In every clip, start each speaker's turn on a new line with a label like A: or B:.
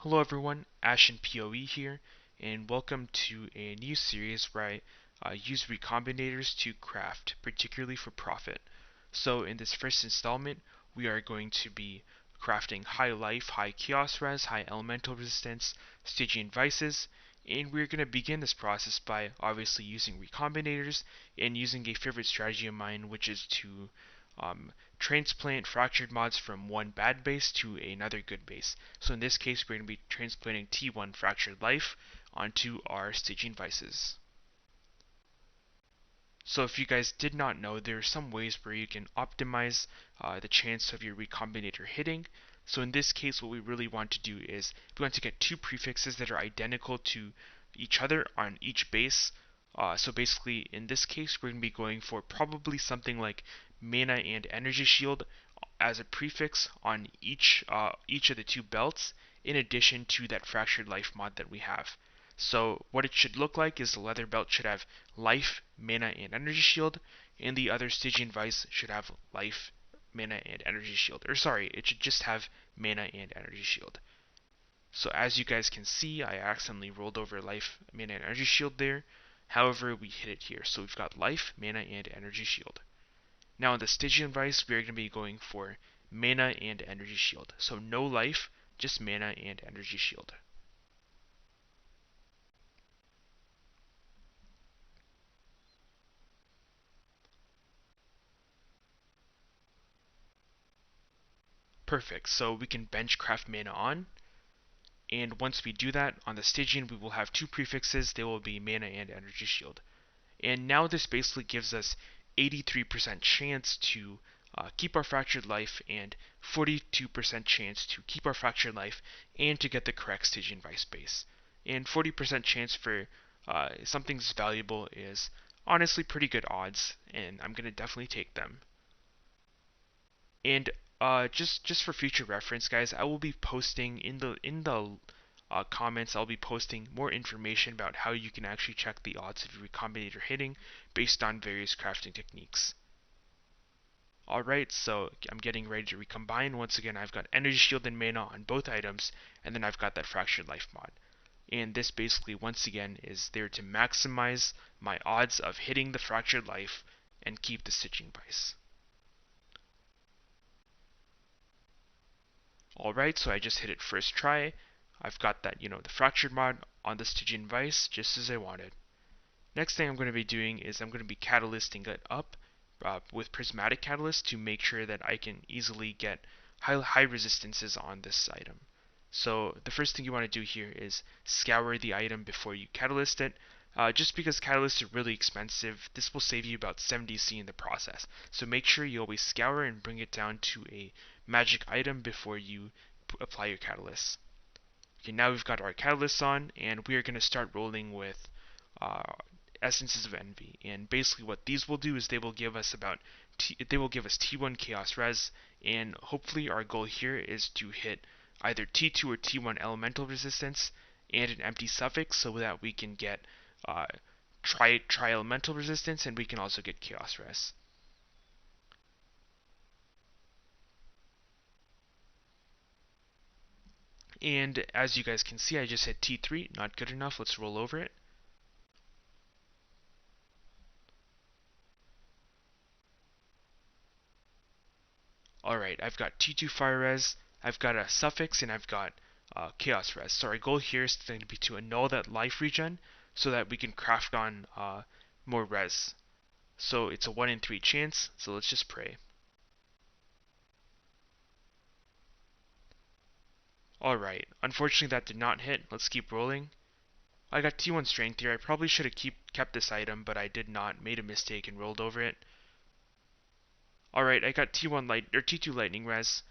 A: Hello everyone, Ashen PoE here, and welcome to a new series where I use recombinators to craft, particularly for profit. So in this first installment, we are going to be crafting high life, high chaos res, high elemental resistance, Stygian Vises, and we're going to begin this process by obviously using recombinators and using a favorite strategy of mine, which is to transplant fractured mods from one bad base to another good base. So in this case, we're going to be transplanting T1 Fractured Life onto our Stygian Vises. So if you guys did not know, there are some ways where you can optimize the chance of your recombinator hitting. So in this case, what we really want to do is we want to get two prefixes that are identical to each other on each base. So basically, in this case, we're going to be going for probably something like mana and energy shield as a prefix on each of the two belts, in addition to that fractured life mod that we have. So what it should look like is the leather belt should have life, mana, and energy shield, and the other Stygian Vice should have life, mana, and energy shield. Or sorry, it should just have mana and energy shield. So as you guys can see, I accidentally rolled over life, mana, and energy shield there. However, we hit it here. So we've got life, mana, and energy shield. Now in the Stygian Vice, we're going to be going for mana and energy shield. So no life, just mana and energy shield. Perfect, so we can bench craft mana on, and once we do that, on the Stygian we will have two prefixes, they will be mana and energy shield. And now this basically gives us 83% chance to keep our fractured life and 42% chance to keep our fractured life and to get the correct Stygian Vice base. And 40% chance for something's valuable is honestly pretty good odds, and I'm going to definitely take them. And just for future reference, guys, I will be posting in the comments. I'll be posting more information about how you can actually check the odds of your recombinator hitting based on various crafting techniques. Alright, so I'm getting ready to recombine. Once again, I've got energy shield and mana on both items, and then I've got that fractured life mod. And this basically, once again, is there to maximize my odds of hitting the fractured life and keep the Stygian Vice. Alright, so I just hit it first try. I've got that, the fractured mod on the Stygian Vice just as I wanted. Next thing I'm going to be doing is I'm going to be catalysting it up with prismatic catalyst to make sure that I can easily get high resistances on this item. So the first thing you want to do here is scour the item before you catalyst it. Just because catalysts are really expensive, this will save you about 70C in the process. So make sure you always scour and bring it down to a magic item before you apply your catalysts. Okay, now we've got our catalysts on, and we are going to start rolling with uh, Essences of Envy. And basically what these will do is they will give us T1 Chaos Res, and hopefully our goal here is to hit either T2 or T1 elemental resistance and an empty suffix so that we can get tri-elemental resistance, and we can also get Chaos Res. And as you guys can see, I just hit T3, not good enough, let's roll over it. Alright, I've got T2 Fire Res, I've got a suffix, and I've got Chaos Res. So our goal here is going to be to annul that life regen so that we can craft on more res. So it's a 1 in 3 chance, so let's just pray. Alright, unfortunately that did not hit. Let's keep rolling. I got T1 Strength here. I probably should have kept this item, but I did not. Made a mistake and rolled over it. Alright, I got T2 Lightning Res,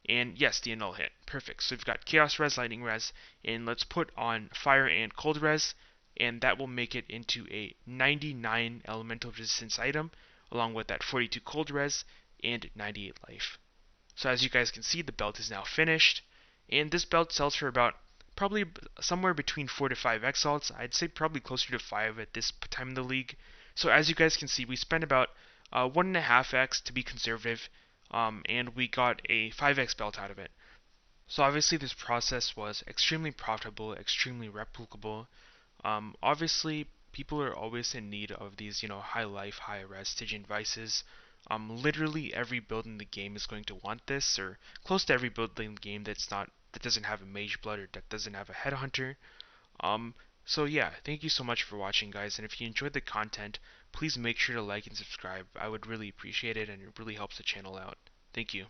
A: and yes, the annul hit. Perfect. So we've got Chaos Res, Lightning Res, and let's put on Fire and Cold Res, and that will make it into a 99 elemental resistance item, along with that 42 Cold Res and 98 life. So as you guys can see, the belt is now finished, and this belt sells for about probably somewhere between 4 to 5 exalts. I'd say probably closer to 5 at this time in the league. So as you guys can see, we spent about 1.5x to be conservative, and we got a 5x belt out of it. So obviously this process was extremely profitable, extremely replicable. Obviously people are always in need of these, high life, high res Stygian Vises. Literally every build in the game is going to want this, or close to every build in the game that doesn't have a Mage Blood or that doesn't have a Headhunter. Um, so yeah, thank you so much for watching, guys, and if you enjoyed the content, please make sure to like and subscribe. I would really appreciate it, and it really helps the channel out. Thank you.